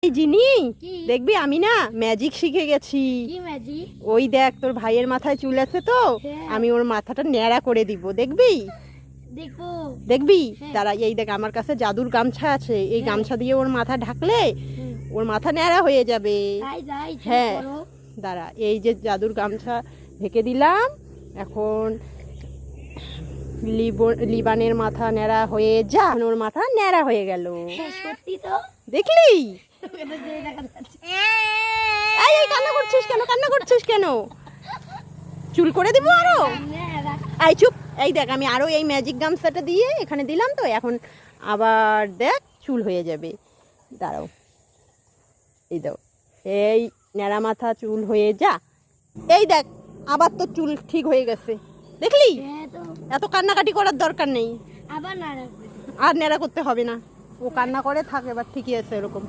এই জিনি দেখবি আমি না ম্যাজিক শিখে গেছি। কি ম্যাজিক? ওই দেখ তোর ভাইয়ের মাথায় চুল আছে তো, আমি ওর মাথাটা ন্যাড়া করে দিব, দেখবি? দেখবো। দেখবি? দাঁড়া, এই দেখ আমার কাছে জাদুর গামছা আছে, এই গামছা দিয়ে ওর মাথা ঢাকলে ওর মাথা ন্যাড়া হয়ে যাবে। হ্যাঁ দাঁড়া, এই যে জাদুর গামছা ঢেকে দিলাম, এখন লিবানের মাথা ন্যাড়া হয়ে যা। ওর মাথা ন্যাড়া হয়ে গেল। সত্যি তো? দেখলি? এই কান্না করছিস কেন? কান্না করছিস কেন? চুল করে দিব আরো? এই চুপ। এই দেখ আমি আরো এই ম্যাজিক গামছাটা দিয়ে এখানে দিলাম তো, এখন আবার দেখ চুল হয়ে যাবে। দাঁড়াও, এই দাও, এই ন্যাড়া মাথা চুল হয়ে যা। এই দেখ আবার তো চুল ঠিক হয়ে গেছে, দেখলি? এত কান্নাকাটি করার দরকার নেই, আবার আর ন্যাড়া করতে হবে না। ও কান্না করে থাক, এবার ঠিকই আছে এরকম।